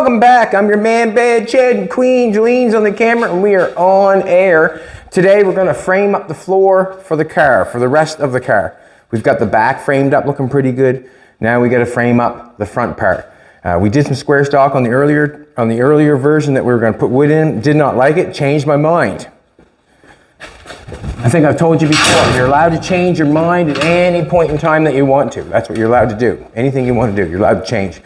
Welcome back. I'm your man, Bad Chad, and Queen Jolene's on the camera, and we are on air. Today, we're gonna frame up the floor for the car, for the rest of the car. We've got the back framed up, looking pretty good. Now we gotta frame up the front part. We did some square stock on the earlier version that we were gonna put wood in. Did not like it, changed my mind. I think I've told you before, you're allowed to change your mind at any point in time that you want to. That's what you're allowed to do. Anything you want to do, you're allowed to change.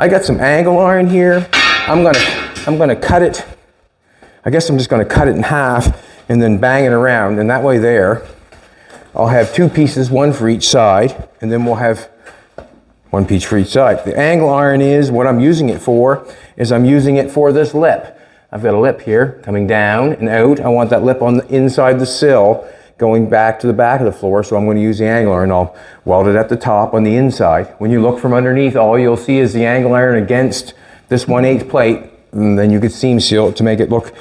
I got some angle iron here. I'm gonna cut it. I guess I'm just gonna cut it in half and then bang it around, and that way there, I'll have two pieces, one for each side, and then we'll have one piece for each side. The angle iron is, what I'm using it for, is I'm using it for this lip. I've got a lip here coming down and out. I want that lip on the inside the sill going back to the back of the floor, so I'm going to use the angle iron. I'll weld it at the top on the inside. When you look from underneath, all you'll see is the angle iron against this 1/8 plate, and then you could seam seal it to make it look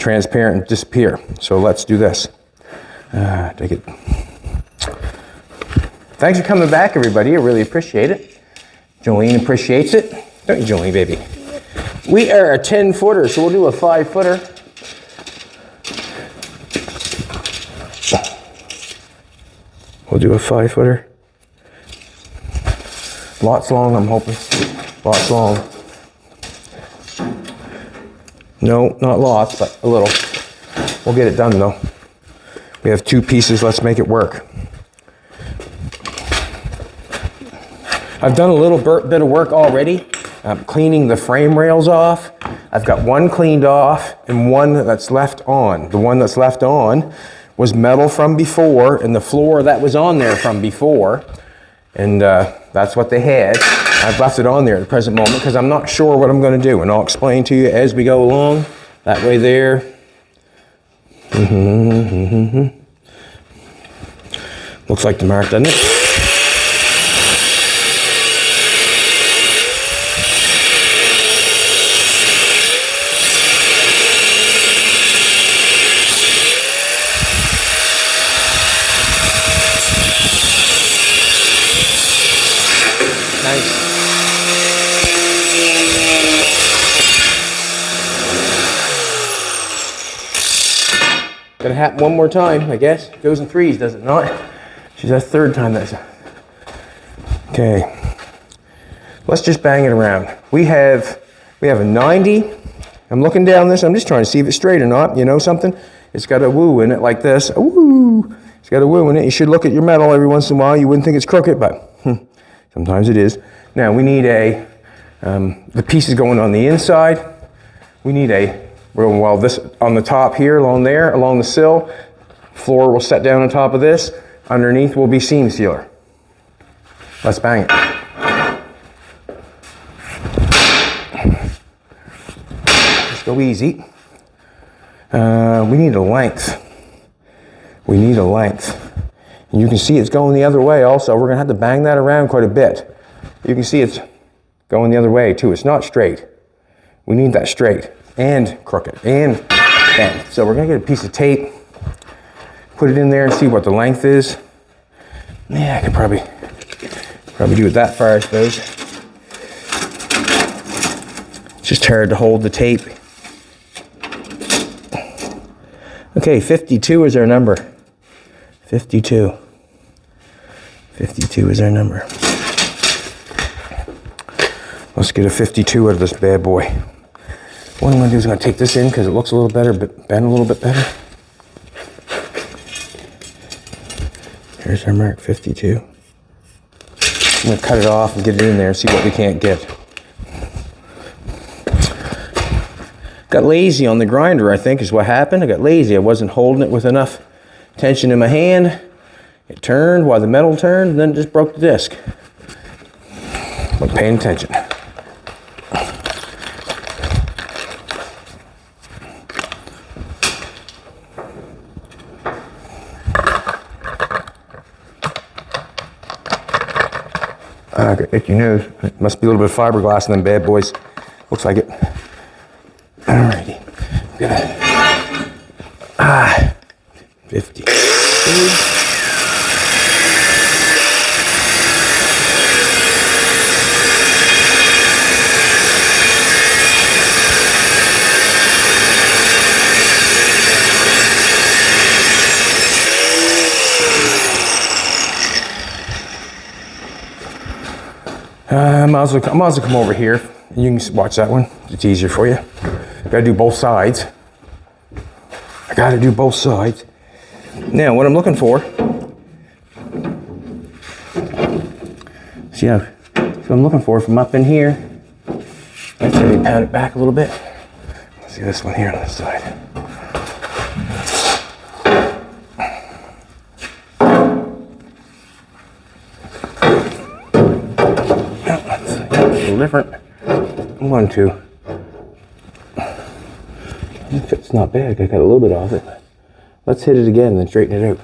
transparent and disappear. So let's do this. Take it. Thanks for coming back, everybody. I really appreciate it. Jolene appreciates it. Don't you, Jolene, baby? We are a 10-footer, so we'll do a 5-footer. We'll do a 5-footer. Lots long, I'm hoping. Lots long. No, not lots, but a little. We'll get it done, though. We have two pieces, let's make it work. I've done a little bit of work already. Cleaning the frame rails off. I've got one cleaned off and one that's left on. The one that's left on was metal from before, and the floor that was on there from before, and that's what they had. I've left it on there at the present moment because I'm not sure what I'm going to do, and I'll explain to you as we go along. That way there. Looks like the mark, doesn't it? Gonna happen one more time, I guess. It goes in threes, does it not? She's the third time that's. Okay. Let's just bang it around. We have a 90. I'm looking down this. I'm just trying to see if it's straight or not. You know something? It's got a woo in it like this. A woo. It's got a woo in it. You should look at your metal every once in a while. You wouldn't think it's crooked, but sometimes it is. Now we need the pieces going on the inside. We need well, this on the top here, along there, along the sill. Floor will set down on top of this. Underneath will be seam sealer. Let's bang it. Let's go easy. We need a length. We need a length. And you can see it's going the other way also. We're gonna have to bang that around quite a bit. You can see it's going the other way too. It's not straight. We need that straight and crooked and bend. So we're gonna get a piece of tape, put it in there and see what the length is. Yeah, I could probably do it that far, I suppose. It's just hard to hold the tape. Okay, 52 is our number. 52. 52 is our number. Let's get a 52 out of this bad boy. What I'm going to do is I'm going to take this in because it looks a little better, but bend a little bit better. Here's our mark, 52. I'm going to cut it off and get it in there and see what we can't get. Got lazy on the grinder, I think, is what happened. I got lazy. I wasn't holding it with enough tension in my hand. It turned while the metal turned, and then it just broke the disc. Wasn't paying attention. If you know, it must be a little bit of fiberglass in them bad boys. Looks like it. Alrighty. Good. 50. I might as well come over here. You can watch that one. It's easier for you. Gotta do both sides. I gotta do both sides. Now, what I'm looking for, see what I'm looking for from up in here. Let's maybe pound it back a little bit. Let's see this one here on this side. A little different. I'm going to. It's not bad. I got a little bit off it. Let's hit it again and then straighten it out.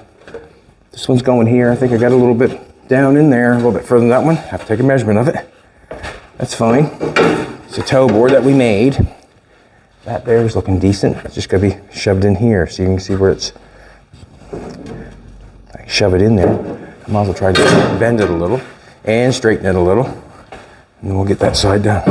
This one's going here. I think I got a little bit down in there, a little bit further than that one. Have to take a measurement of it. That's fine. It's a toe board that we made. That there is looking decent. It's just going to be shoved in here so you can see where it's. I shove it in there. I might as well try to bend it a little and straighten it a little. And then we'll get that side done.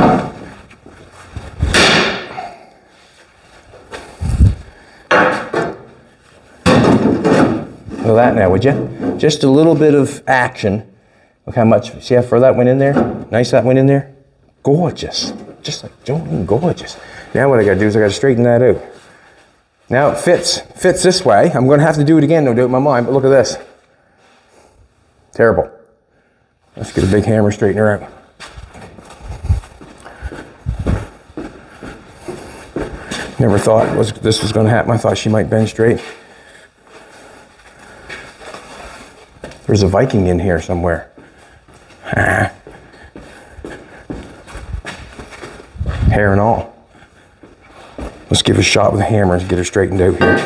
Look at that now, would you? Just a little bit of action. Look how much, see how far that went in there? Nice that went in there? Gorgeous. Just like Jolene, gorgeous. Now what I gotta do is I gotta straighten that out. Now it fits this way. I'm gonna have to do it again, no doubt in my mind, but look at this. Terrible. Let's get a big hammer, straighten her out. Never thought this was gonna happen. I thought she might bend straight. There's a Viking in here somewhere. Hair and all. Let's give a shot with a hammer and get her straightened out here.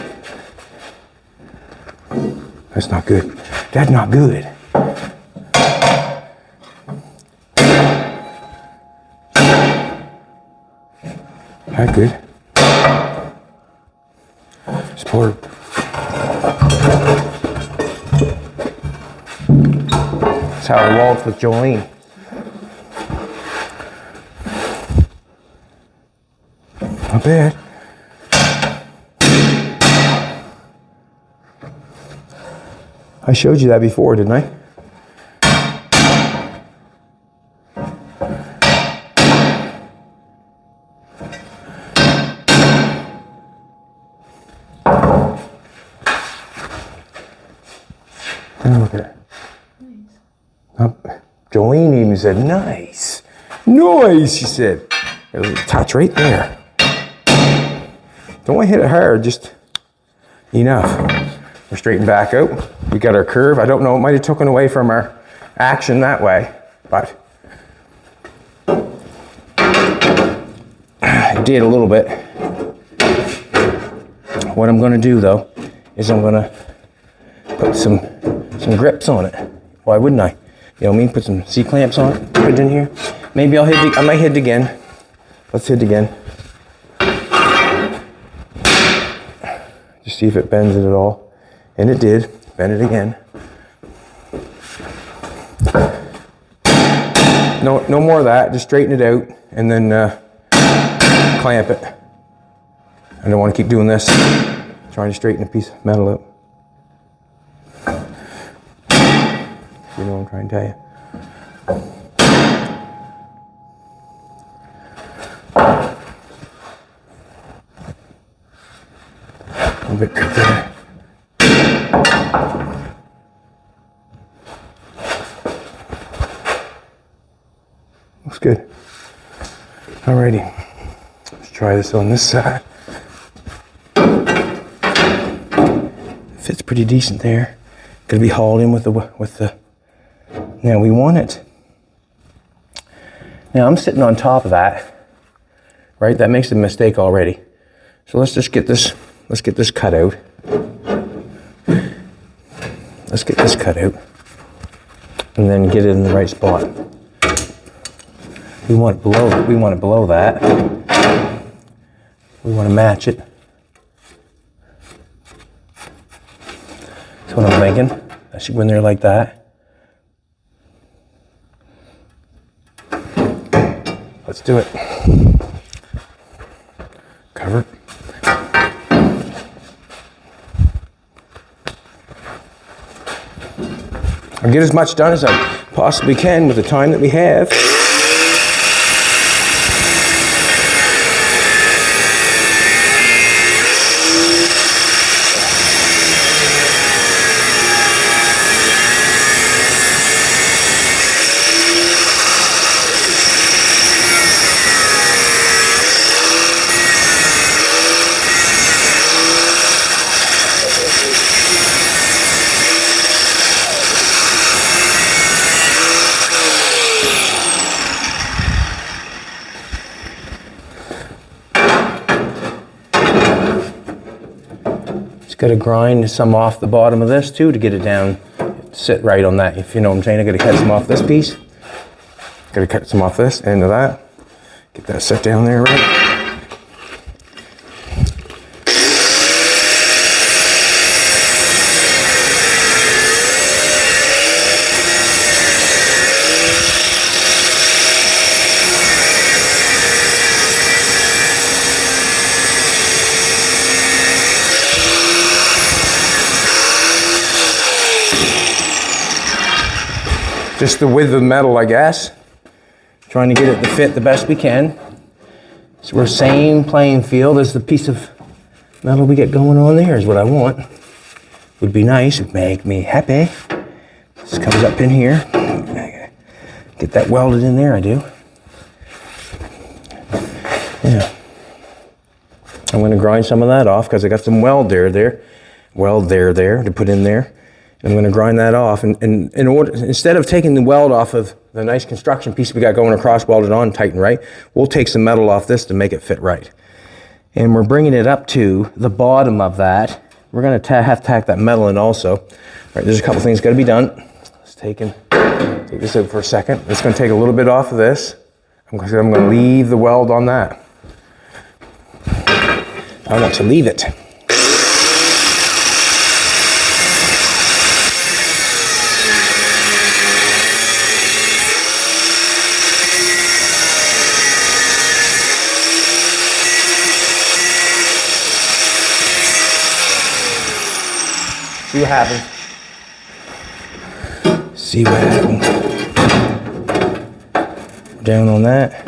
That's not good. That's not good. That good. Support. That's how I walked with Jolene. Not bad. I showed you that before, didn't I? Look at it. Jolene even said, nice. Nice, she said. There's a touch right there. Don't want to hit it hard, just enough. We're straightened back out. We got our curve. I don't know, it might have taken away from our action that way, but it did a little bit. What I'm going to do though is I'm going to put some grips on it. Why wouldn't I? You know what I mean? Put some C-clamps on it, put it in here. Maybe I might hit it again. Let's hit it again. Just see if it bends it at all. And it did. Bend it again. No more of that. Just straighten it out and then clamp it. I don't want to keep doing this. Trying to straighten a piece of metal out. You know what I'm trying to tell you. A little bit right there. Looks good. Alrighty. Let's try this on this side. Fits pretty decent there. Gonna be hauled in with the. Now we want it. Now I'm sitting on top of that, right? That makes a mistake already. So let's just get this. Let's get this cut out. Let's get this cut out, and then get it in the right spot. We want it below. We want it below that. We want to match it. That's what I'm thinking. I should go in there like that. Let's do it. Cover it. I'll get as much done as I possibly can with the time that we have. Got to grind some off the bottom of this too to get it down, sit right on that, if you know what I'm saying. I got to cut some off this piece. Got to cut some off this end of that. Get that set down there right. Just the width of the metal, I guess. Trying to get it to fit the best we can. So we're same playing field as the piece of metal we get going on there is what I want. Would be nice, would make me happy. This comes up in here. Get that welded in there, I do. Yeah. I'm gonna grind some of that off because I got some weld there to put in there. I'm going to grind that off, and in order, instead of taking the weld off of the nice construction piece we got going across, welded on, tight and right, we'll take some metal off this to make it fit right. And we're bringing it up to the bottom of that. We're going to have to tack that metal in also. All right, there's a couple things got to be done. Let's take this out for a second. It's going to take a little bit off of this. I'm going to leave the weld on that. I want to leave it. See what happens. See what happens. Down on that.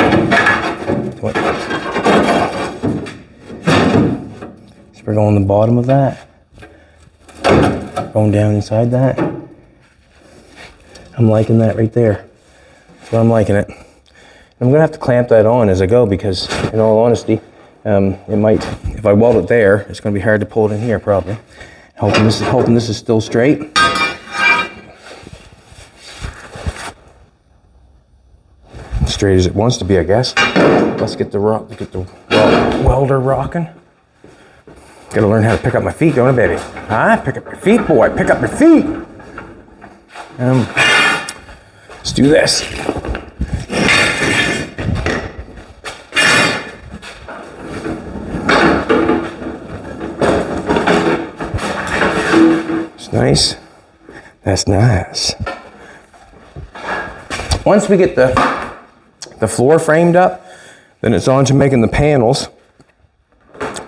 So we're going the bottom of that. Going down inside that. I'm liking that right there. That's what I'm liking it. I'm gonna have to clamp that on as I go because, in all honesty, it might, if I weld it there, it's gonna be hard to pull it in here probably. Hoping this is still straight. Straight as it wants to be, I guess. Let's get the welder rocking. Gotta learn how to pick up my feet, don't I, baby? Huh? Pick up your feet, boy. Pick up your feet. Let's do this. Nice. That's nice. Once we get the floor framed up, then it's on to making the panels.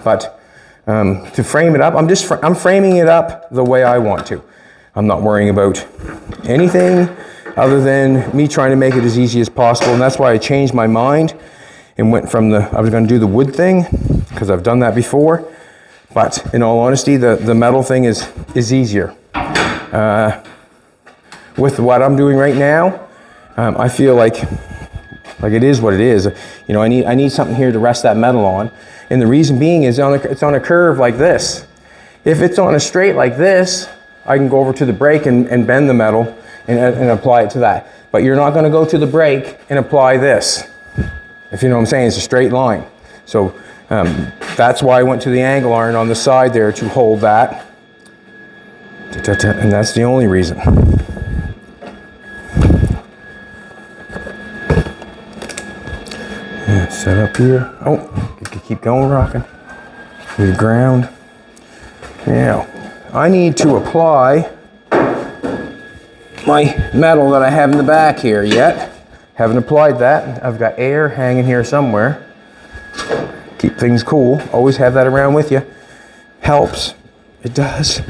But to frame it up, I'm framing it up the way I want to. I'm not worrying about anything other than me trying to make it as easy as possible, and that's why I changed my mind and went from I was going to do the wood thing because I've done that before. But in all honesty, the metal thing is easier. With what I'm doing right now, I feel like it is what it is. You know, I need something here to rest that metal on, and the reason being is it's on a curve like this. If it's on a straight like this, I can go over to the brake and bend the metal and apply it to that. But you're not going to go to the brake and apply this. If you know what I'm saying, it's a straight line. So that's why I went to the angle iron on the side there to hold that. And that's the only reason. Yeah, set up here. Oh, you can keep going rocking. The ground. Now, I need to apply my metal that I have in the back here yet. Haven't applied that. I've got air hanging here somewhere. Keep things cool. Always have that around with you. Helps. It does.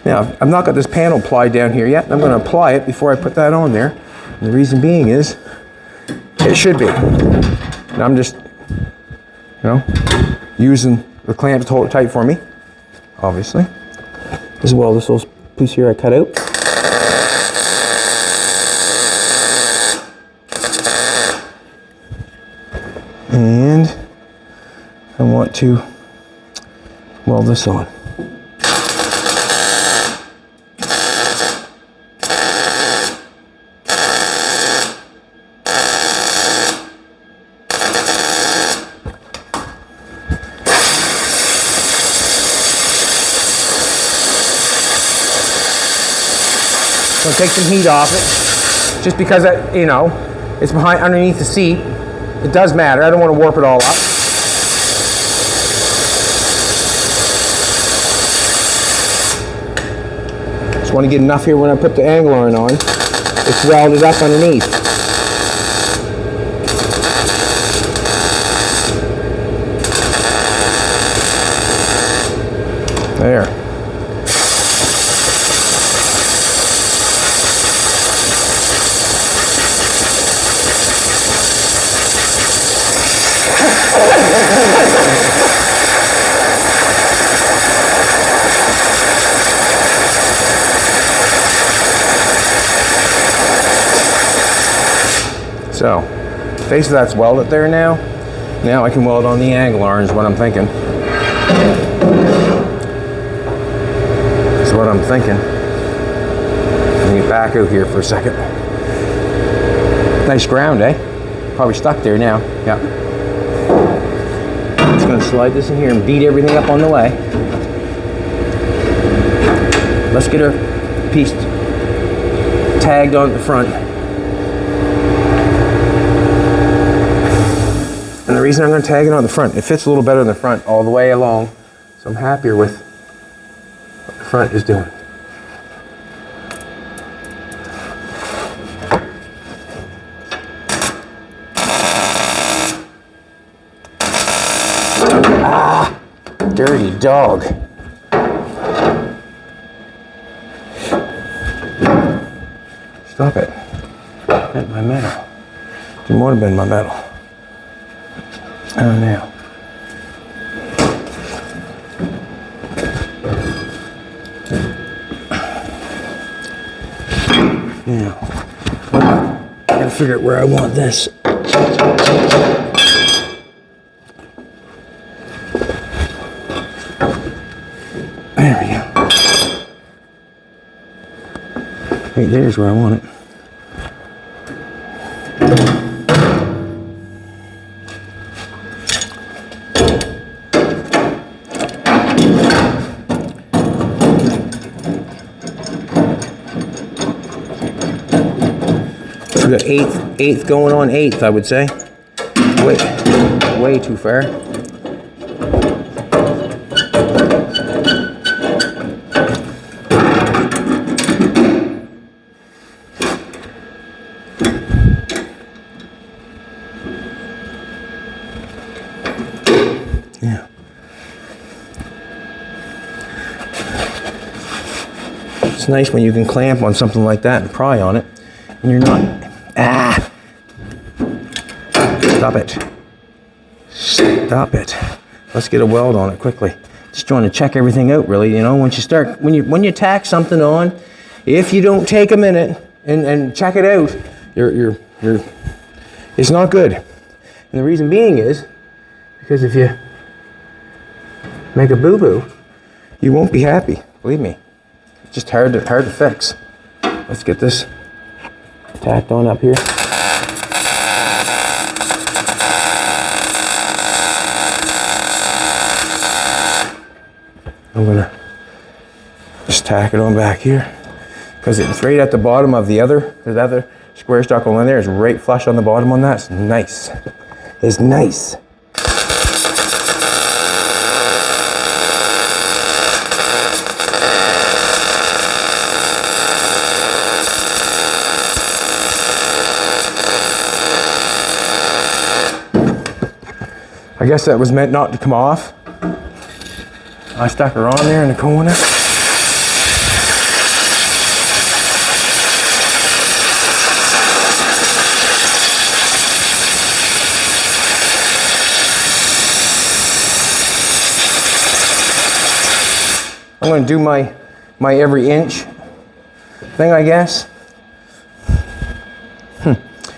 Now, I've not got this panel applied down here yet. I'm going to apply it before I put that on there. And the reason being is, it should be. And I'm just, using the clamp to hold it tight for me, obviously. As well, this little piece here I cut out. And I want to weld this on. take some heat off it. Just because, you know, it's underneath the seat. It does matter. I don't want to warp it all up. Just want to get enough here when I put the angle iron on. It's welded up underneath. There. So, face of that's welded there now. Now I can weld on the angle iron is what I'm thinking. That's what I'm thinking. Let me get back out here for a second. Nice ground, eh? Probably stuck there now. Yeah. Just gonna slide this in here and beat everything up on the way. Let's get our piece tagged on the front. And the reason I'm going to tag it on the front, it fits a little better in the front all the way along. So I'm happier with what the front is doing. Ah, dirty dog. Stop it. Bent my metal. Didn't want to bend my metal. Oh, now. Now, I gotta figure out where I want this. There we go. Hey, there's where I want it. We got eighth going on 8th, I would say. Way too far. Yeah. It's nice when you can clamp on something like that and pry on it, and you're not. Ah! Stop it. Stop it. Let's get a weld on it quickly. Just trying to check everything out, really. You know, once you start, when you tack something on, if you don't take a minute and check it out, it's not good. And the reason being is because if you make a boo-boo, you won't be happy. Believe me. It's just hard to fix. Let's get this tacked on up here. I'm gonna just tack it on back here because it's right at the bottom of the other square stuck on there. It's right flush on the bottom on that. It's nice. It's nice. I guess that was meant not to come off. I stuck her on there in the corner. I'm going to do my every inch thing, I guess.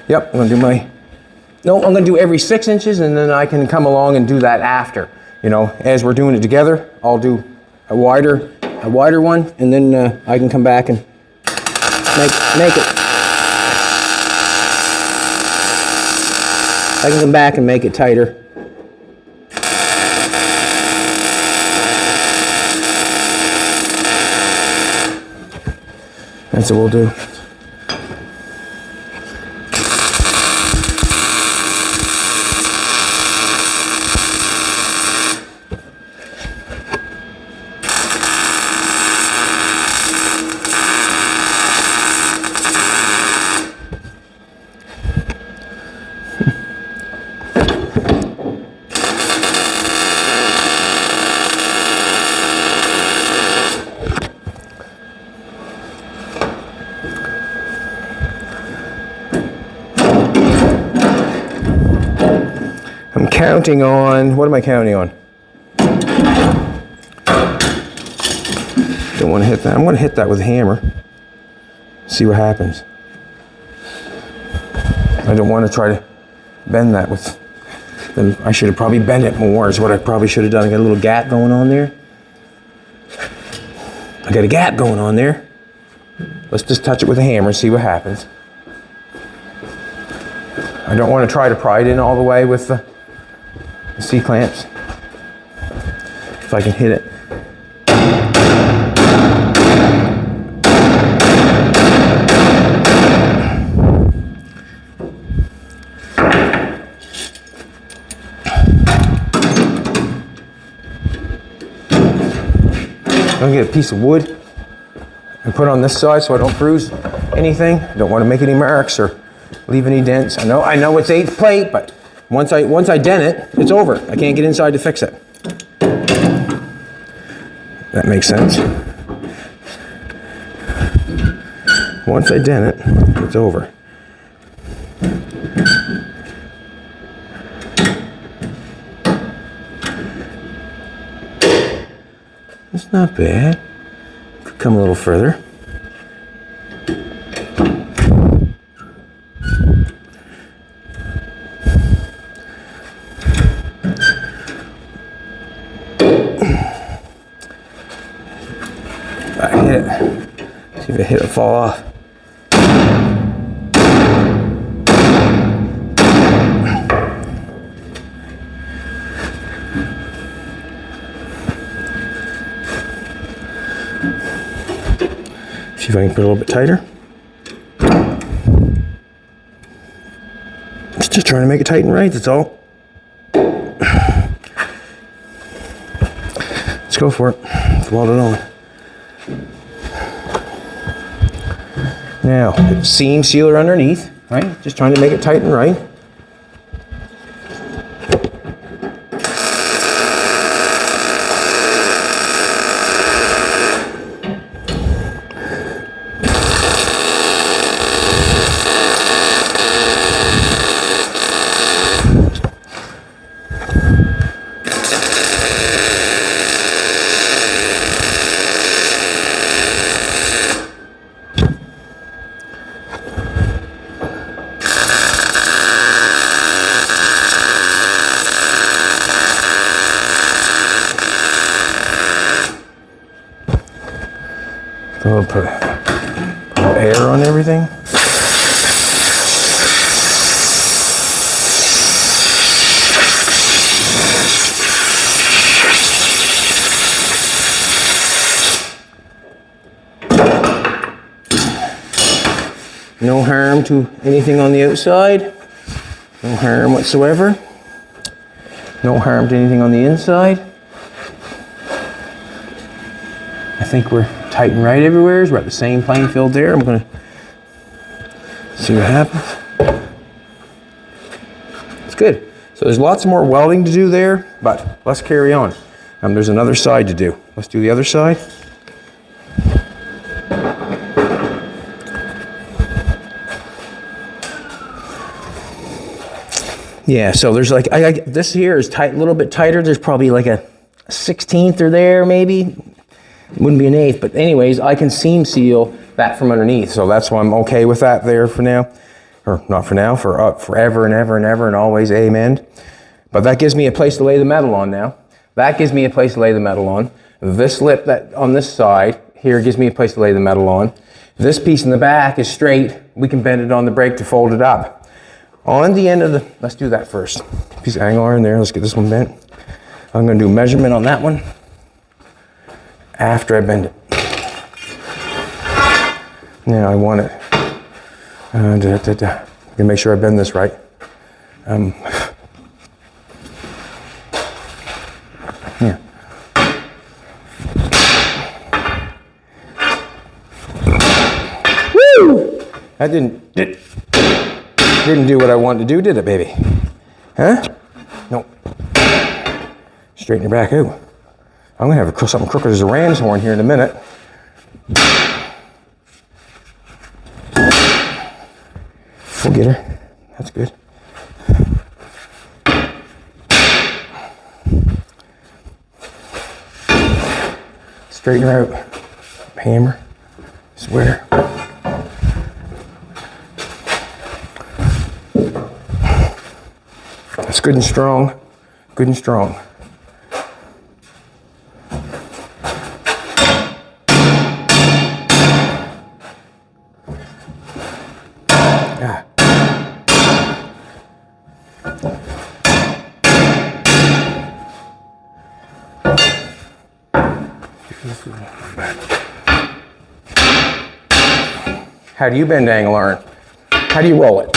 Yep, I'm going to do I'm going to do every 6 inches, and then I can come along and do that after. You know, as we're doing it together, I'll do a wider one, and then I can come back and make it. I can come back and make it tighter. That's what we'll do. I'm counting on, what am I counting on? Don't want to hit that. I'm going to hit that with a hammer. See what happens. I don't want to try to bend that with, then I should have probably bent it more is what I probably should have done. I got a little gap going on there. I got a gap going on there. Let's just touch it with a hammer and see what happens. I don't want to try to pry it in all the way with the C-clamps. If I can hit it. I'm gonna get a piece of wood and put it on this side so I don't bruise anything. I don't want to make any marks or leave any dents. I know it's 8th plate, but once I dent it, it's over. I can't get inside to fix it. That makes sense. Once I dent it, it's over. It's not bad. Could come a little further. I hit it. See if I hit it fall off. See if I can put it a little bit tighter. It's just trying to make it tight and right, that's all. Let's go for it. Let's weld it on. Now, seam sealer underneath, right? Just trying to make it tight and right. So we'll put air on everything. No harm to anything on the outside. No harm whatsoever. No harm to anything on the inside. I think we're tight and right everywhere. We're at the same playing field there. I'm gonna see what happens. It's good. So there's lots more welding to do there, but let's carry on. There's another side to do. Let's do the other side. Yeah, so there's like, this here is tight, a little bit tighter. There's probably like a 1/16 or there maybe. Wouldn't be an 1/8, but anyways, I can seam seal that from underneath. So that's why I'm okay with that there for now. Or not for now, for forever and ever and ever and always, amen. But that gives me a place to lay the metal on now. That gives me a place to lay the metal on. This lip that on this side here gives me a place to lay the metal on. This piece in the back is straight. We can bend it on the brake to fold it up. On the end of the, let's do that first. Piece of angle iron there, let's get this one bent. I'm gonna do measurement on that one after I bend it. Now I want it. Gonna make sure I bend this right. Yeah. Woo! That didn't do what I wanted to do, did it, baby? Huh? Nope. Straighten your back out. I'm gonna have something crooked as a ram's horn here in a minute. We'll get her. That's good. Straighten her out. Hammer. Swear. That's good and strong. Good and strong. Ah. How do you bend angle iron? How do you roll it?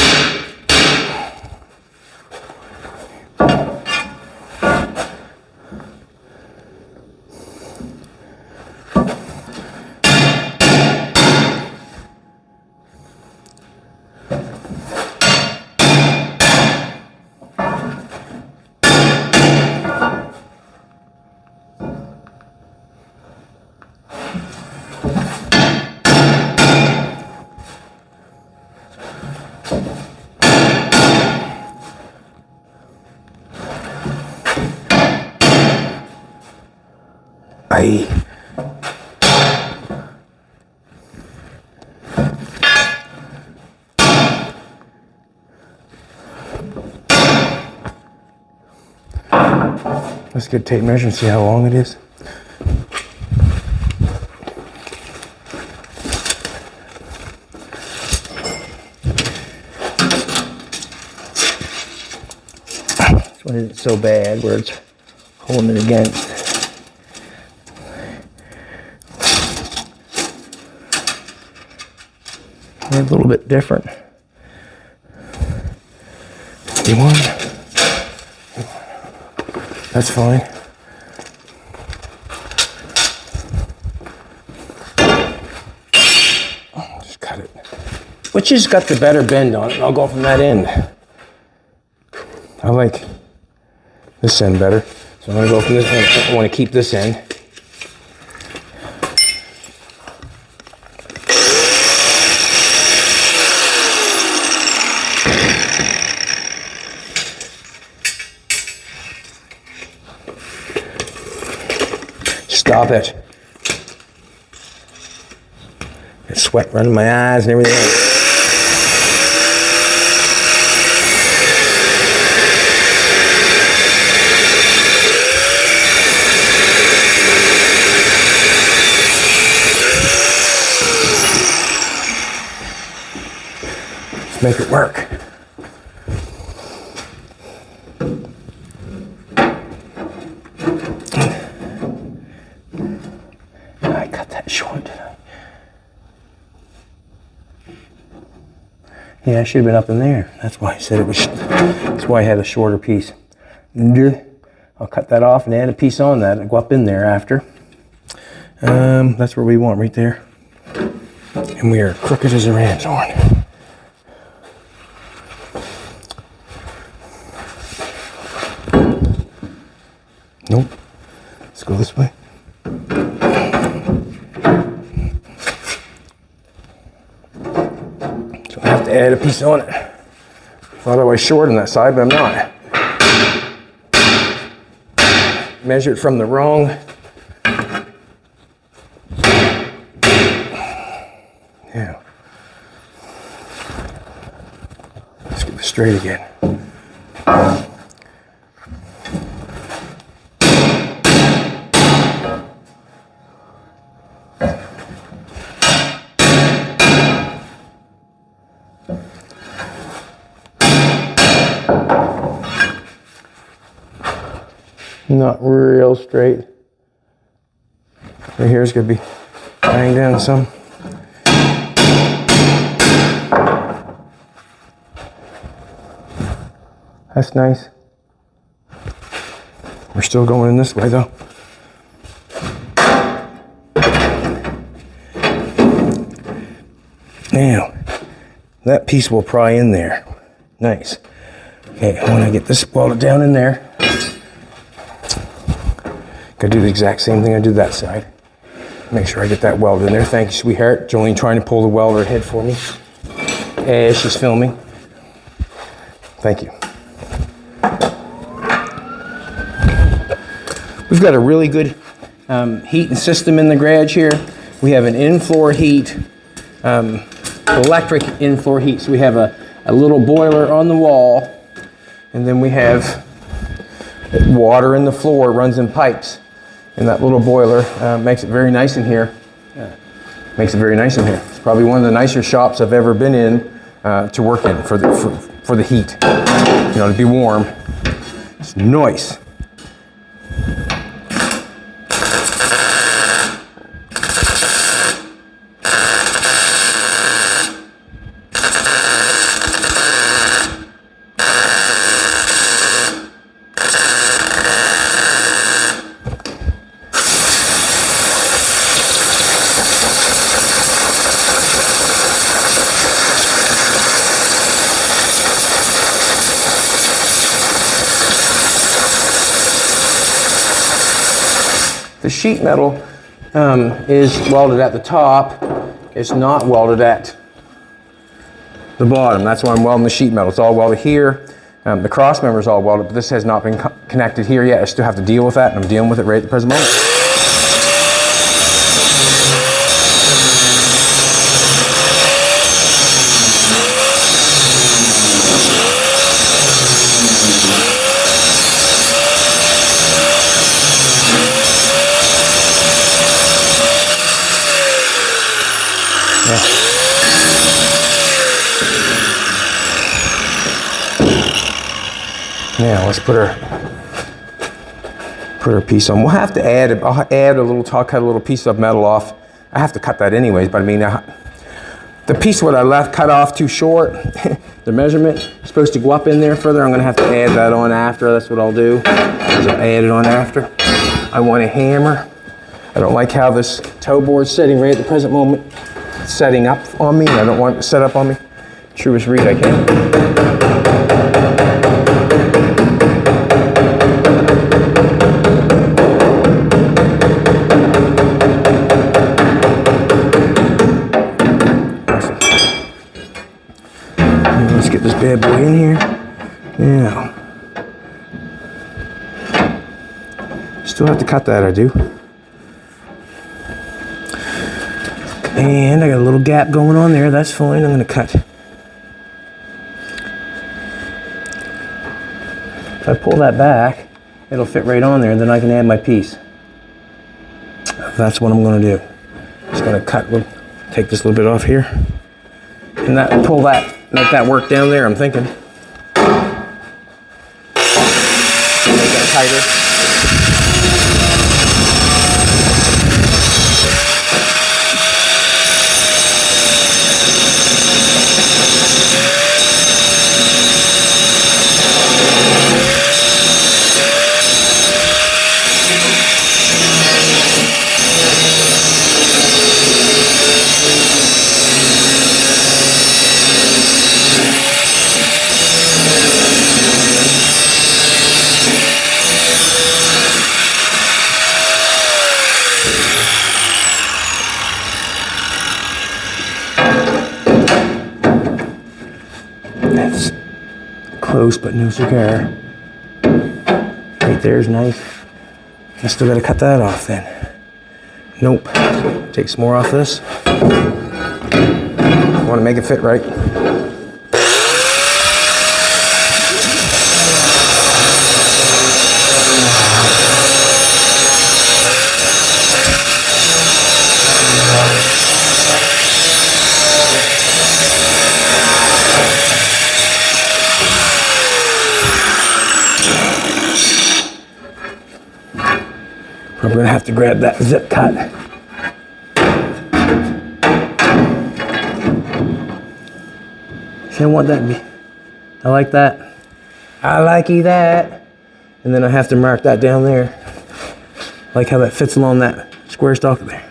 Aye. Let's get a tape measure and see how long it is. This one isn't so bad where it's holding it against. They're a little bit different. 51. That's fine. Just cut it. Which has got the better bend on it? I'll go from that end. I like this end better. So I'm gonna go from this end. I want to keep this end. Stop it. Get sweat running my eyes and everything else. Let's make it work. Short, did I? Yeah, I should have been up in there. That's why I said it was. That's why I had a shorter piece. I'll cut that off and add a piece on that and go up in there after. That's where we want, right there. And we are crooked as a ram's horn. Nope. Let's go this way. I have to add a piece on it. Thought I was short on that side, but I'm not. Measured from the wrong. Yeah. Let's get this straight again. Not real straight. Right here is going to be banged down some. That's nice. We're still going in this way though. Now, that piece will pry in there. Nice. Okay, I want to get this welded down in there. Gotta do the exact same thing I did that side. Make sure I get that weld in there. Thank you, sweetheart. Jolene trying to pull the welder ahead for me as she's filming. Thank you. We've got a really good heating system in the garage here. We have an in-floor heat, electric in-floor heat. So we have a little boiler on the wall, and then we have water in the floor, runs in pipes. And that little boiler makes it very nice in here. Makes it very nice in here. It's probably one of the nicer shops I've ever been in to work in for the heat. You know, to be warm. It's nice. The sheet metal is welded at the top. It's not welded at the bottom. That's why I'm welding the sheet metal. It's all welded here. The cross member is all welded, but this has not been connected here yet. I still have to deal with that, and I'm dealing with it right at the present moment. Now let's put our piece on. We'll have to add. I'll add a little. I'll cut a little piece of metal off. I have to cut that anyways. But I mean, the piece what I left cut off too short. The measurement is supposed to go up in there further. I'm going to have to add that on after. That's what I'll do. I'll add it on after. I want a hammer. I don't like how this toe board's setting right at the present moment. It's setting up on me. I don't want it to set up on me. Truest read I can. Let's get this bad boy in here. Now, still have to cut that, I do. And I got a little gap going on there. That's fine. I'm going to cut. If I pull that back, it'll fit right on there, and then I can add my piece. That's what I'm going to do. Just going to cut. Take this little bit off here, and that pull that. Let that work down there, I'm thinking. Make that tighter. That's close, but no cigar. Right there's nice. I still got to cut that off then. Nope. Take some more off this. I want to make it fit right. I'm going to have to grab that zip cut. See, I want that to be, I like that. I likey that. And then I have to mark that down there. Like how that fits along that square stalk there.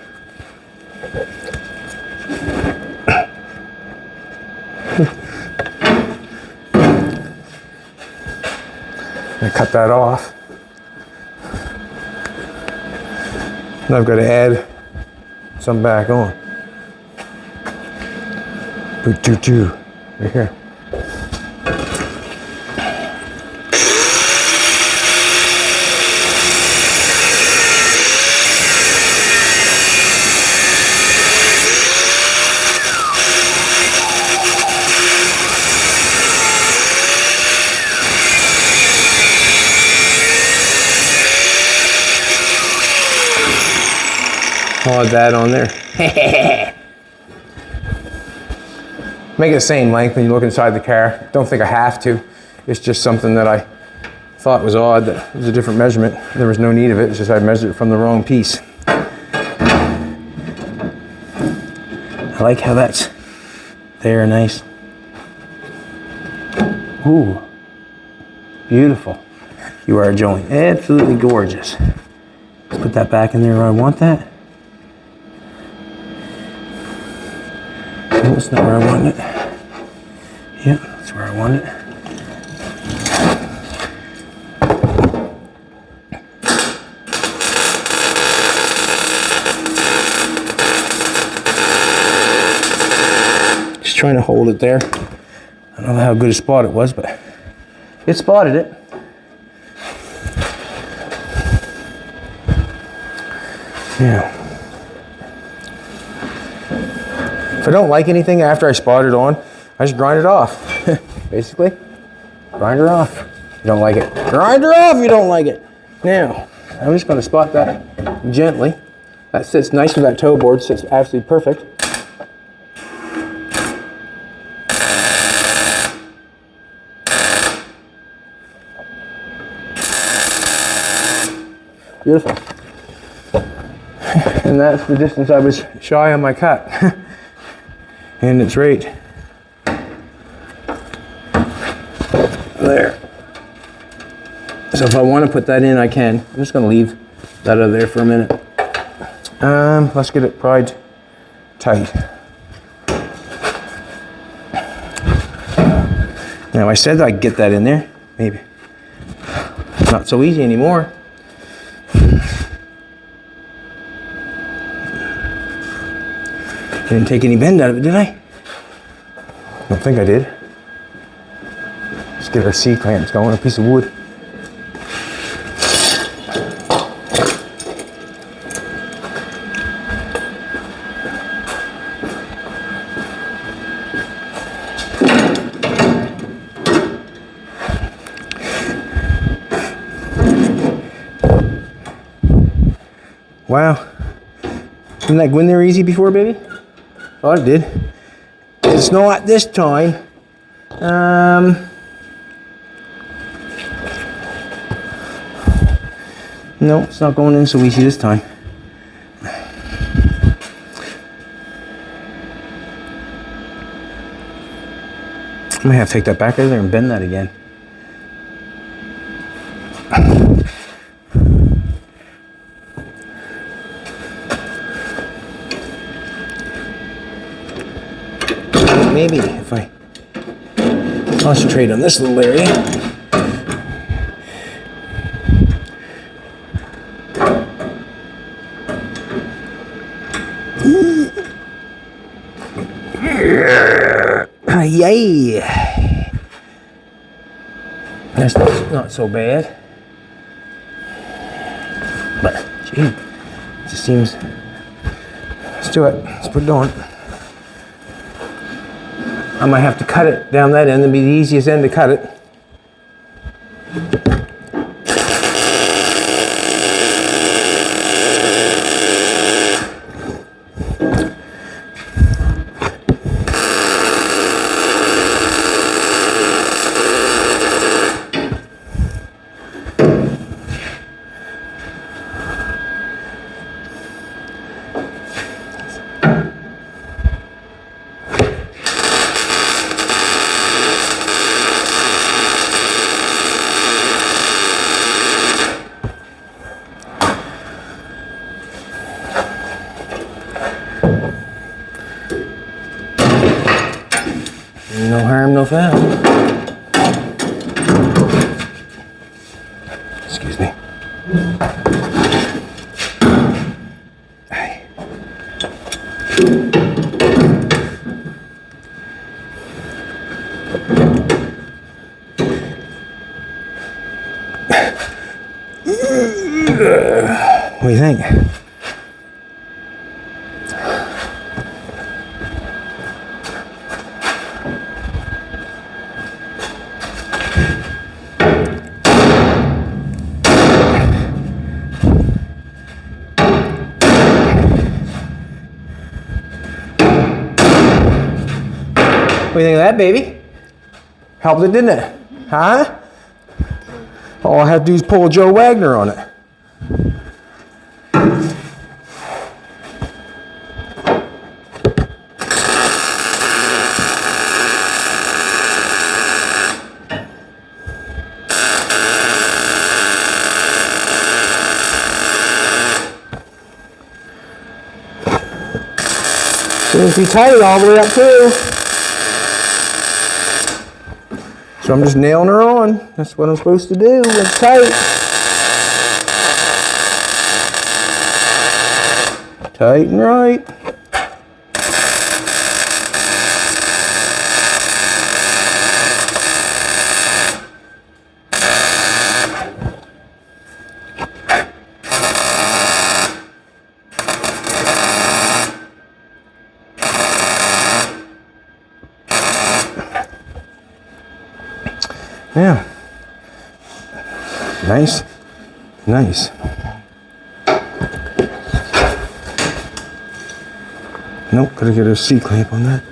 I cut that off. Now I've got to add some back on. Right here. I'll add that on there. Make it the same length when you look inside the car. Don't think I have to. It's just something that I thought was odd that it was a different measurement. There was no need of it. It's just I measured it from the wrong piece. I like how that's there, nice. Ooh, beautiful. You are Joey. Absolutely gorgeous. Let's put that back in there where I want that. That's not where I want it. Yep, that's where I want it. Just trying to hold it there. I don't know how good a spot it was, but it spotted it. Yeah. If I don't like anything after I spot it on, I just grind it off. Basically, grind her off. You don't like it. Grind her off if you don't like it. Now, I'm just going to spot that gently. That sits nice with that toe board, sits absolutely perfect. Beautiful. And that's the distance I was shy on my cut. And it's right there. So if I want to put that in, I can. I'm just going to leave that out of there for a minute. Let's get it pried tight. Now I said I'd get that in there. Maybe. Not so easy anymore. Didn't take any bend out of it, did I? Don't think I did. Let's get our C-clamps going, a piece of wood. Wow. Didn't that go in there easy before, baby? Thought it did. It's not this time. No, it's not going in so easy this time. I might have to take that back out of there and bend that again. Maybe if I concentrate on this little area. Yay! That's not so bad. But, gee, it just seems. Let's do it. Let's put it on. I might have to cut it down that end. It'd be the easiest end to cut it. What do you think? What do you think of that, baby? Helped it, didn't it? Huh? All I have to do is pull a Joe Wagner on it. Seems to be tight all the way up too. So I'm just nailing her on. That's what I'm supposed to do. It's tight. Tight and right. Yeah. Nice. Nice. Nope, gotta get a C-clamp on that.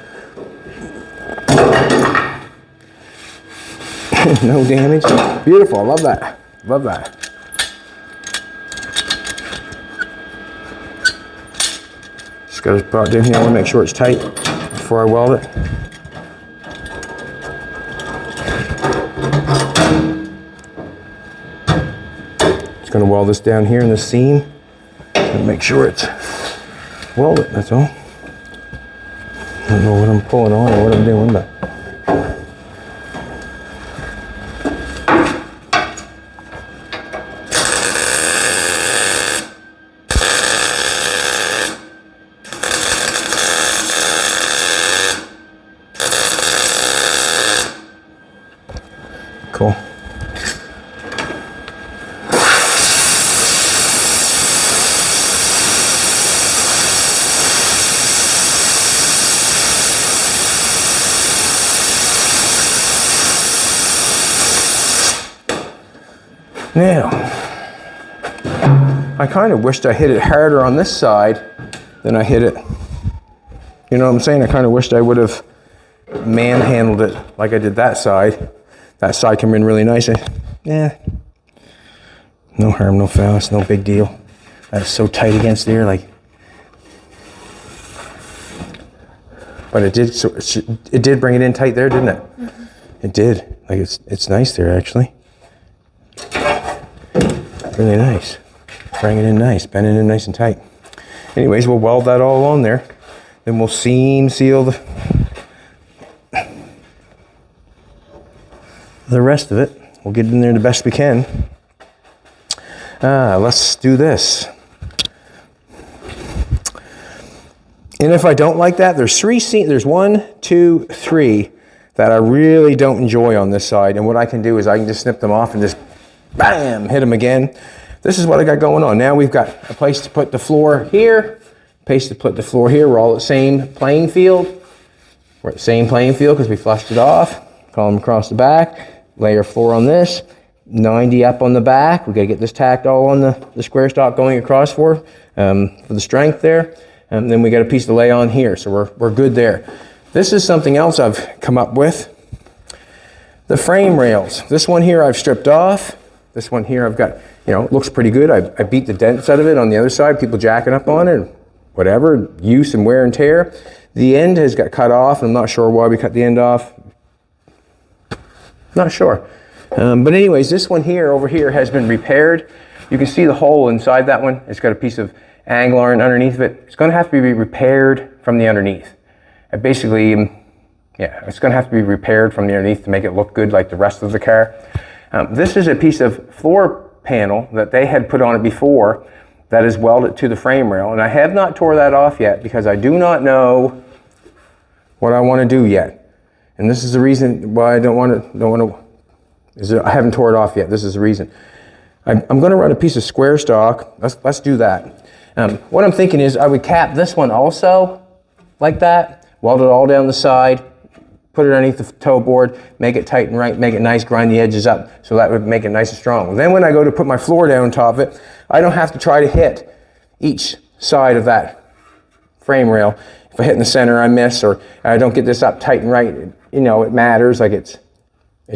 No damage. Beautiful, I love that. Love that. Just got it brought down here. I wanna make sure it's tight before I weld it. Going to weld this down here in the seam and make sure it's welded, that's all. I don't know what I'm pulling on or what I'm doing, but cool. Now, I kind of wished I hit it harder on this side than I hit it. You know what I'm saying? I kind of wished I would have manhandled it like I did that side. That side came in really nice. Yeah, no harm, no foul. It's no big deal. That's so tight against there, like. But it did. So it did bring it in tight there, didn't it? Mm-hmm. It did. Like it's nice there actually. Really nice. Bring it in nice, bend it in nice and tight. Anyways, we'll weld that all on there. Then we'll seam seal the rest of it. We'll get it in there the best we can. Let's do this. And if I don't like that, there's there's 1, 2, 3 that I really don't enjoy on this side. And what I can do is I can just snip them off and just bam, hit them again. This is what I got going on. Now we've got a place to put the floor here, place to put the floor here. We're all at the same playing field. We're at the same playing field because we flushed it off. Column across the back, layer 4 on this, 90 up on the back. We got to get this tacked all on the square stock going across for the strength there. And then we got a piece to lay on here, so we're good there. This is something else I've come up with. The frame rails. This one here I've stripped off. This one here I've got, you know, it looks pretty good. I beat the dents out of it on the other side, people jacking up on it, whatever, use and wear and tear. The end has got cut off. I'm not sure why we cut the end off. Not sure. But anyways, this one here, over here, has been repaired. You can see the hole inside that one. It's got a piece of angle iron underneath of it. It's going to have to be repaired from the underneath. Basically, yeah, it's going to have to be repaired from the underneath to make it look good like the rest of the car. This is a piece of floor panel that they had put on it before that is welded to the frame rail, and I have not tore that off yet because I do not know what I want to do yet. And this is the reason why I don't want to. I haven't tore it off yet. This is the reason. I'm going to run a piece of square stock. Let's do that. What I'm thinking is I would cap this one also like that, weld it all down the side, put it underneath the toe board, make it tight and right, make it nice, grind the edges up, so that would make it nice and strong. Then when I go to put my floor down on top of it, I don't have to try to hit each side of that frame rail. If I hit in the center, I miss, or I don't get this up tight and right, you know, it matters. Like it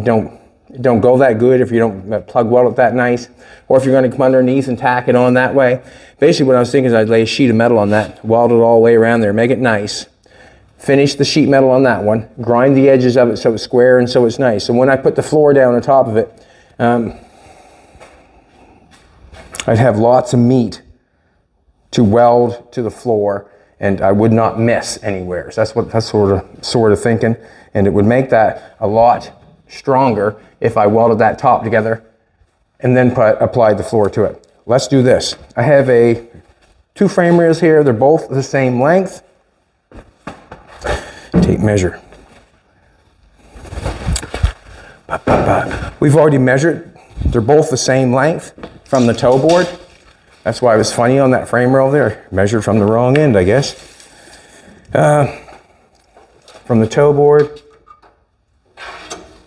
don't go that good if you don't plug weld it that nice, or if you're going to come underneath and tack it on that way. Basically what I was thinking is I'd lay a sheet of metal on that, weld it all the way around there, make it nice, finish the sheet metal on that one, grind the edges of it so it's square and so it's nice. So when I put the floor down on top of it, I'd have lots of meat to weld to the floor, and I would not miss anywhere. So that's sort of thinking, and it would make that a lot stronger if I welded that top together and then applied the floor to it. Let's do this. I have two frame rails here. They're both the same length. Tape measure. We've already measured. They're both the same length from the toe board. That's why it was funny on that frame rail there. Measured from the wrong end, I guess. From the toe board,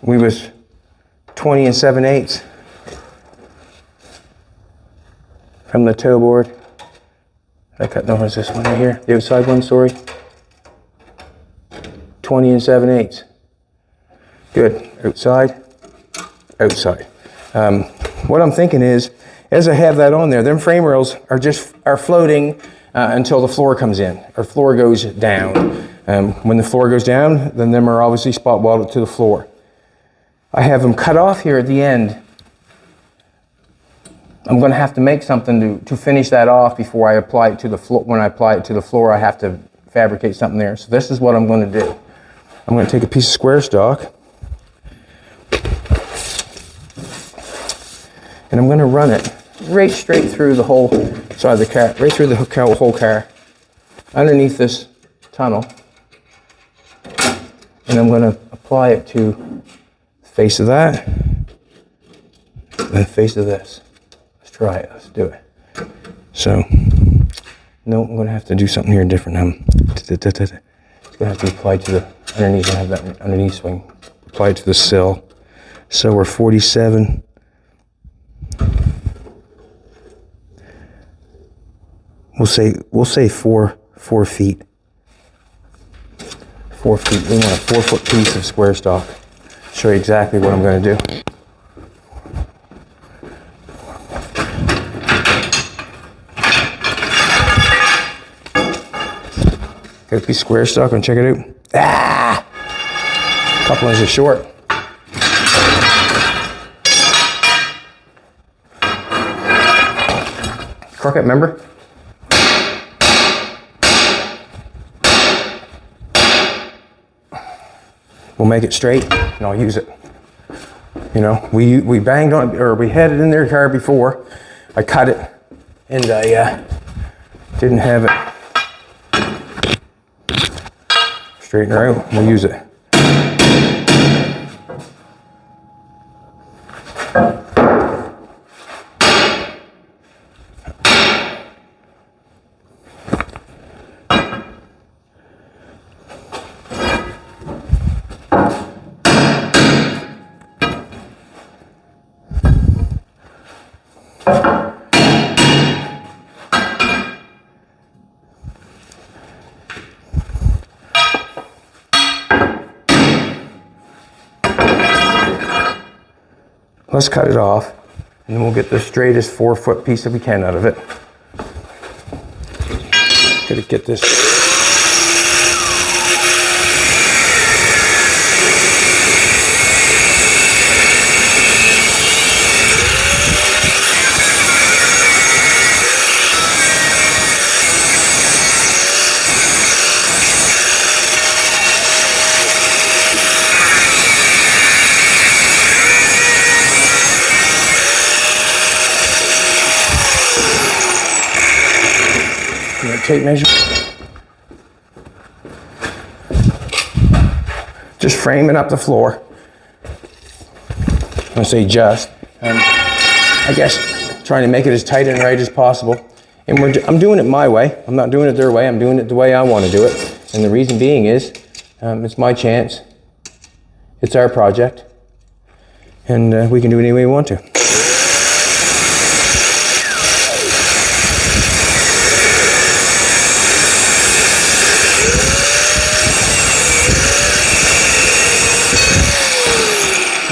we was 20 7/8 from the toe board. I cut, no, what's this one right here? The outside one, sorry. 20 7/8. Good. Outside. What I'm thinking is, as I have that on there, them frame rails are floating until the floor comes in, or floor goes down. When the floor goes down, then them are obviously spot welded to the floor. I have them cut off here at the end. I'm going to have to make something to finish that off before I apply it to the floor. When I apply it to the floor, I have to fabricate something there. So this is what I'm going to do. I'm going to take a piece of square stock, and I'm going to run it right straight through the whole side of the car, right through the whole car, underneath this tunnel, and I'm going to apply it to the face of that and the face of this. Let's try it. Let's do it. So, no, I'm going to have to do something here different. It's going to have to be applied to the underneath. I have that underneath swing applied to the sill. So we're 47. We'll say 4 feet. 4 feet. We want a 4-foot piece of square stock. Show you exactly what I'm going to do. Got a piece of square stock and check it out. Ah! A couple inches short. Crooked, remember? We'll make it straight and I'll use it. You know, we banged on, or we had it in their car before. I cut it and I didn't have it. Straighten her out, we'll use it. Let's cut it off, and then we'll get the straightest 4-foot piece that we can out of it. Gotta get this. Tape measure. Just framing up the floor. I'm gonna say just. I I guess, trying to make it as tight and right as possible. And I'm doing it my way. I'm not doing it their way. I'm doing it the way I want to do it. And the reason being is, it's my chance. It's our project. And we can do it any way we want to.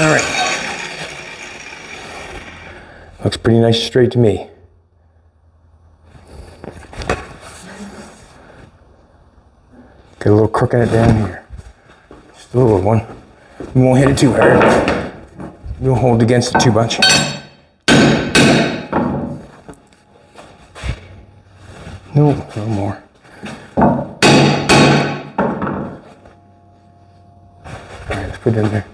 All right. Looks pretty nice straight to me. Get a little crook in it down here. Just a little one. We won't hit it too hard. We won't hold against it too much. No, no more. All right, let's put it in there.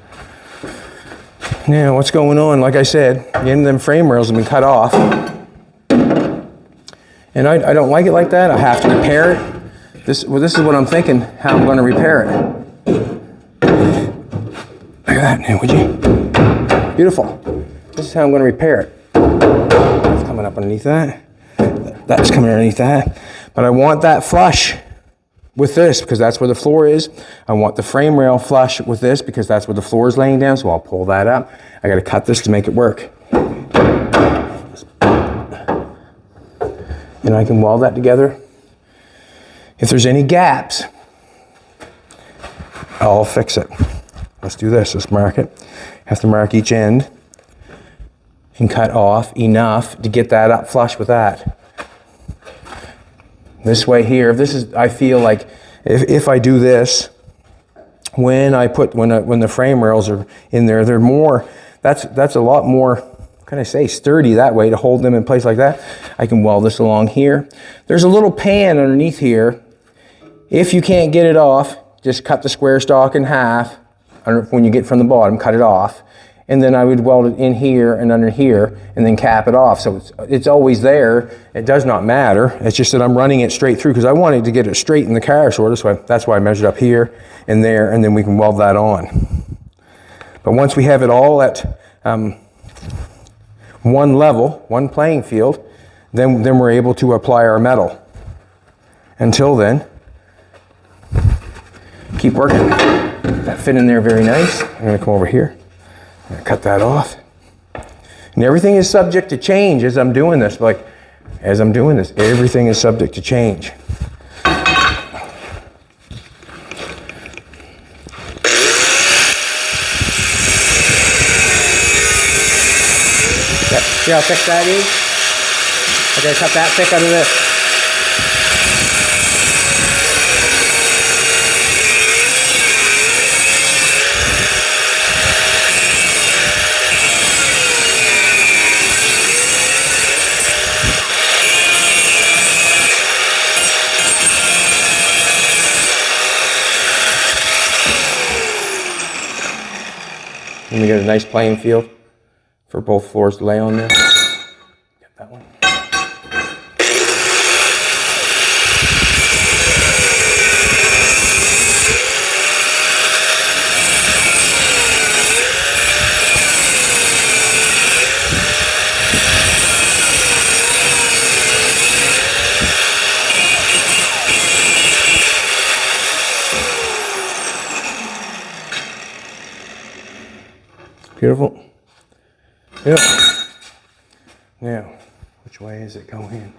Now, what's going on? Like I said, the end of them frame rails have been cut off. And I don't like it like that. I have to repair it. This is what I'm thinking, how I'm going to repair it. Look at that now, would you? Beautiful. This is how I'm going to repair it. That's coming up underneath that. That's coming underneath that. But I want that flush with this because that's where the floor is. I want the frame rail flush with this because that's where the floor is laying down, so I'll pull that up. I got to cut this to make it work. And I can weld that together. If there's any gaps, I'll fix it. Let's do this. Let's mark it. Have to mark each end and cut off enough to get that up flush with that. This way here, I feel like if I do this, when the frame rails are in there, they're more, that's a lot more, what can I say, sturdy that way to hold them in place like that. I can weld this along here. There's a little pan underneath here. If you can't get it off, just cut the square stock in half. When you get from the bottom, cut it off. And then I would weld it in here and under here and then cap it off. So it's always there. It does not matter. It's just that I'm running it straight through because I wanted to get it straight in the car sort of. So that's why I measured up here and there, and then we can weld that on. But once we have it all at one level, one playing field, then we're able to apply our metal. Until then, keep working. That fit in there very nice. I'm going to come over here. I'm going to cut that off. And everything is subject to change as I'm doing this. Everything is subject to change. See how thick that is? I gotta cut that thick out of this. And we get a nice playing field for both floors to lay on there. Get that one. Beautiful. Yep. Now, which way is it going?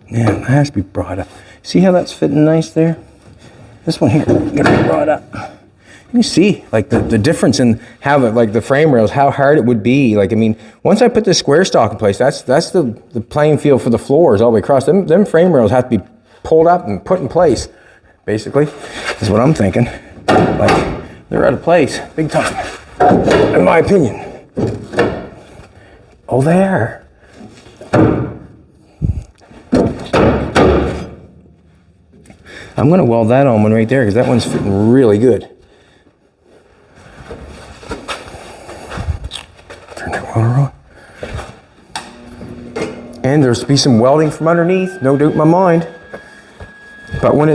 Yeah, that has to be brought up. See how that's fitting nice there? This one here, gonna be brought up. You see, like the difference in how the frame rails, how hard it would be. Like, I mean, once I put this square stock in place, that's the playing field for the floors all the way across. Them frame rails have to be pulled up and put in place. Basically, is what I'm thinking. Like, they're out of place, big time, in my opinion. Oh, they are. I'm gonna weld that on one right there because that one's fitting really good. And there's to be some welding from underneath, no doubt in my mind. But when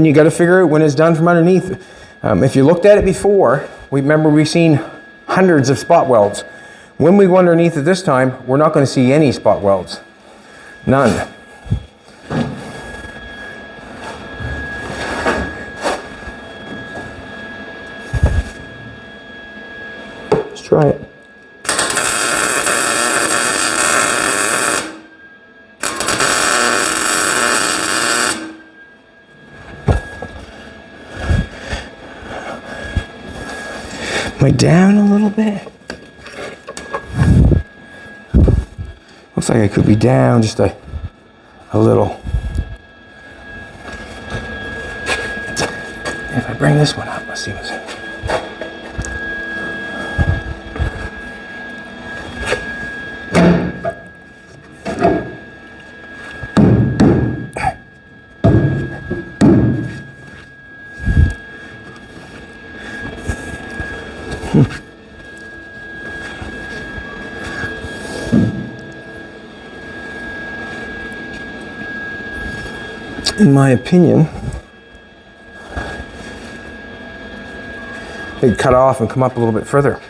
you got to figure out when it's done from underneath. If you looked at it before, we've seen hundreds of spot welds. When we go underneath it this time, we're not going to see any spot welds. None. Let's try it. Am I down a little bit? Looks like I could be down just a little. If I bring this one up, let's see what's in. In my opinion, they'd cut off and come up a little bit further.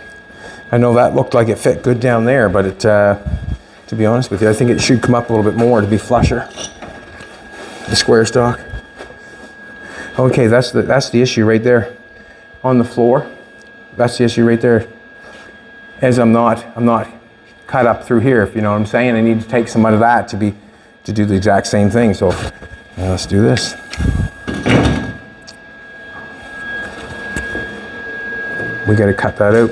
I know that looked like it fit good down there, but to be honest with you, I think it should come up a little bit more to be flusher. The square stock. Okay, that's the issue right there on the floor. That's the issue right there. As I'm not cut up through here, if you know what I'm saying. I need to take some out of that to do the exact same thing. So let's do this. We got to cut that out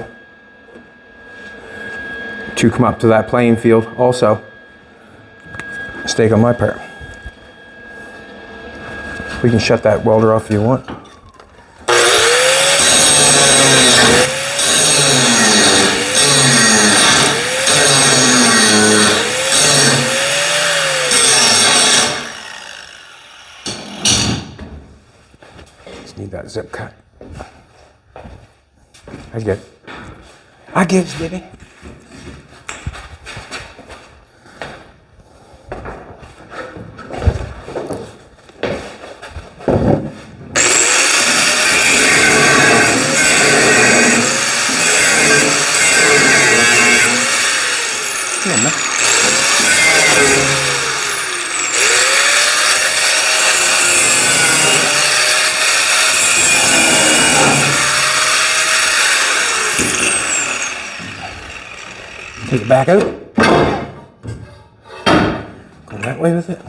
to come up to that playing field. Also, mistake on my part. We can shut that welder off if you want. Just need that zip cut. I get it, baby. Come on, man. Take it back out. Go that way with it.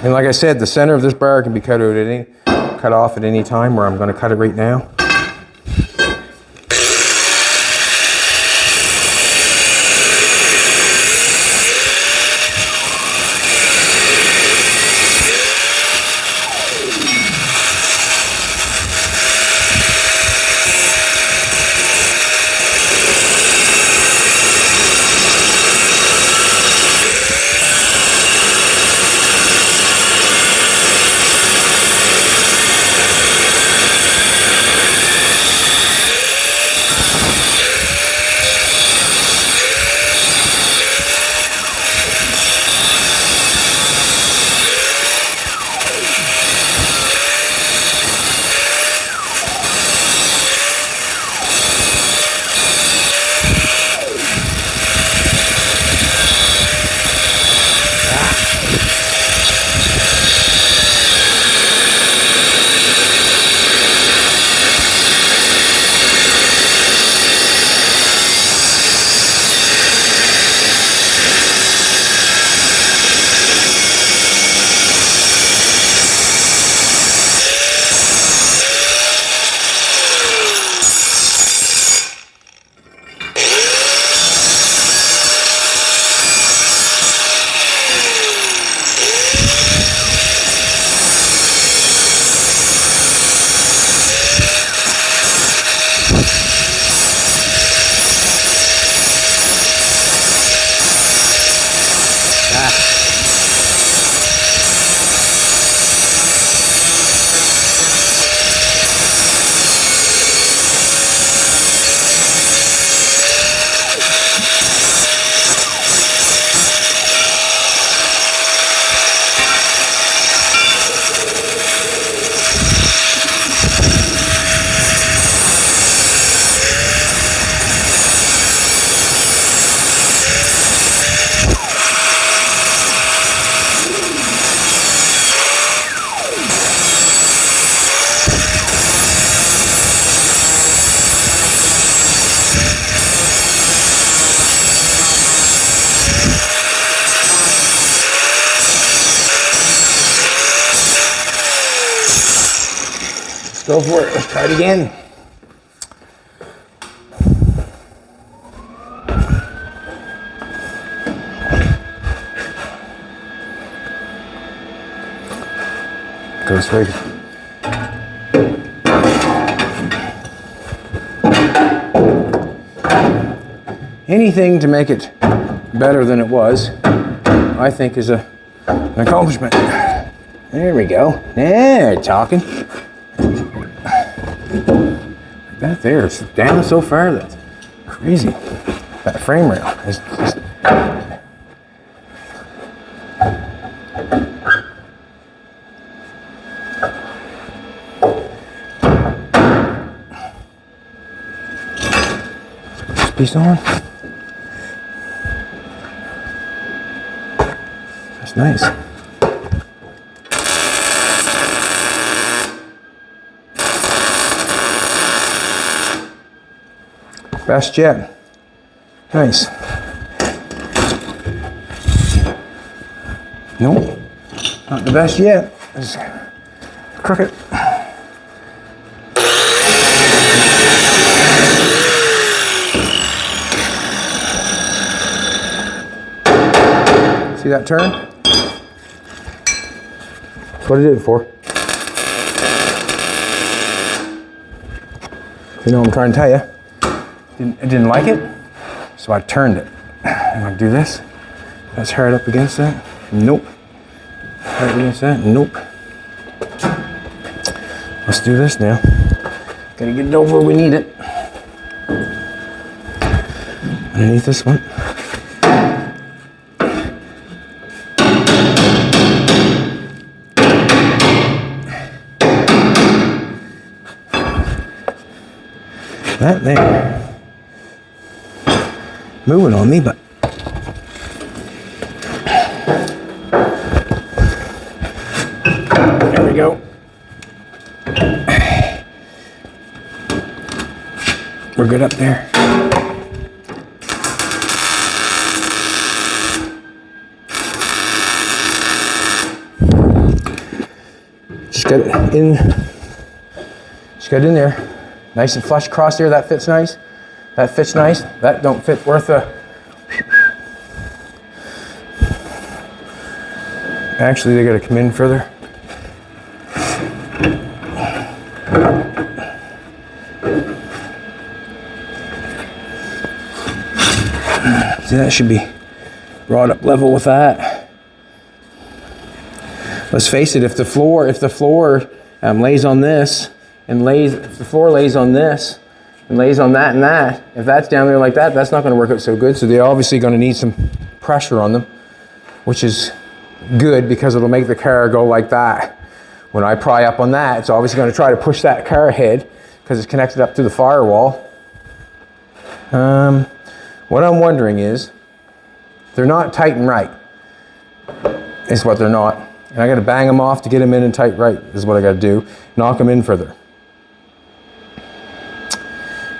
And like I said, the center of this bar can be cut off at any time, where I'm going to cut it right now. go for it. Let's try it again. Go straight. Anything to make it better than it was, I think, is an accomplishment. There we go. Yeah, talking. That there is down so far, that's crazy. That frame rail is just... Piece on. That's nice. Best yet. Nice. Nope. Not the best yet. It's crooked. See that turn? That's what I did it for. You know what I'm trying to tell you. I didn't like it, so I turned it. I'm gonna do this. That's hard up against that. Nope. Hard against that. Nope. Let's do this now. Gotta get it over where we need it. Underneath this one. That there. Moving on me, but there we go. We're good up there. Just got it in. Just got it in there. Nice and flush across there. That fits nice. That fits nice. That don't fit worth a... Actually, they gotta come in further. See, that should be brought up level with that. Let's face it, if the floor lays on this, if the floor lays on this, and lays on that and that, if that's down there like that, that's not going to work out so good. So they're obviously going to need some pressure on them, which is good because it'll make the car go like that. When I pry up on that, it's obviously going to try to push that car ahead because it's connected up to the firewall. What I'm wondering is, they're not tight and right, is what they're not. And I got to bang them off to get them in and tight right, is what I got to do. Knock them in further.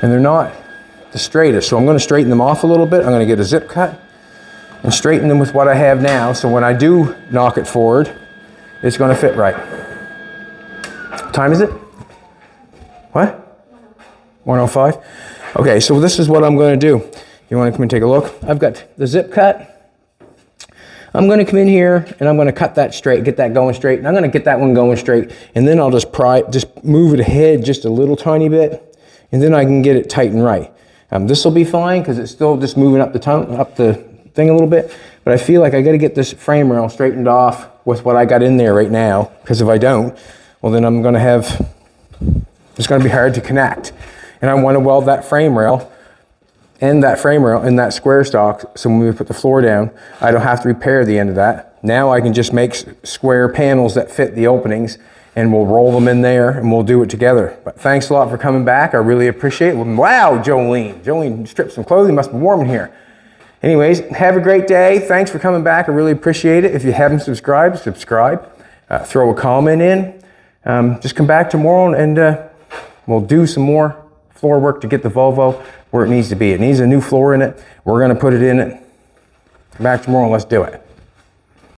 And they're not the straightest, so I'm going to straighten them off a little bit. I'm going to get a zip cut and straighten them with what I have now, so when I do knock it forward, it's going to fit right. What time is it? What? 1:05? Okay, so this is what I'm going to do. You want to come and take a look? I've got the zip cut. I'm going to come in here and I'm going to cut that straight, get that going straight, and I'm going to get that one going straight, and then I'll just move it ahead just a little tiny bit, and then I can get it tight and right. This will be fine because it's still just moving up the thing a little bit, but I feel like I got to get this frame rail straightened off with what I got in there right now, because if I don't, well then I'm going to have, it's going to be hard to connect. And I want to weld that frame rail and that square stock, so when we put the floor down, I don't have to repair the end of that. Now I can just make square panels that fit the openings, and we'll roll them in there and we'll do it together. But thanks a lot for coming back. I really appreciate it. Wow, Jolene stripped some clothing, must be warm in here. Anyways, have a great day. Thanks for coming back. I really appreciate it. If you haven't subscribed, subscribe. Throw a comment in. Just come back tomorrow and we'll do some more floor work to get the Volvo where it needs to be. It needs a new floor in it. We're going to put it in it. Come back tomorrow and let's do it.